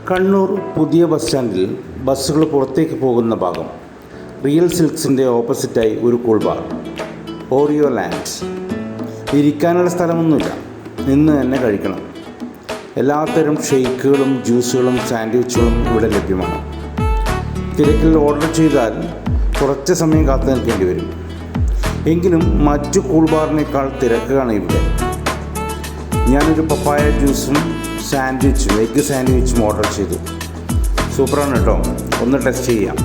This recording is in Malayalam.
കണ്ണൂർ പുതിയ ബസ് സ്റ്റാൻഡിൽ ബസ്സുകൾ പുറത്തേക്ക് പോകുന്ന ഭാഗം റിയൽ സിൽക്സിൻ്റെ ഓപ്പോസിറ്റായി ഒരു കൂൾ ബാർ, ഓറിയോ ലാൻഡ്. ഇരിക്കാനുള്ള സ്ഥലമൊന്നുമില്ല, നിന്ന് തന്നെ കഴിക്കണം. എല്ലാത്തരം ഷെയ്ക്കുകളും ജ്യൂസുകളും സാൻഡ്വിച്ചുകളും ഇവിടെ ലഭ്യമാണ്. തിരക്കിൽ ഓർഡർ ചെയ്താൽ കുറച്ച് സമയം കാത്തു നിൽക്കേണ്ടി വരും. എങ്കിലും മറ്റു കൂൾ ബാറിനേക്കാൾ തിരക്കാണ് ഇവിടെ. ഞാനൊരു പപ്പായ ജ്യൂസും എഗ്ഗ് സാൻഡ്വിച്ചും ഓർഡർ ചെയ്തു. സൂപ്പറാണ് കേട്ടോ, ഒന്ന് ടെസ്റ്റ് ചെയ്യാം.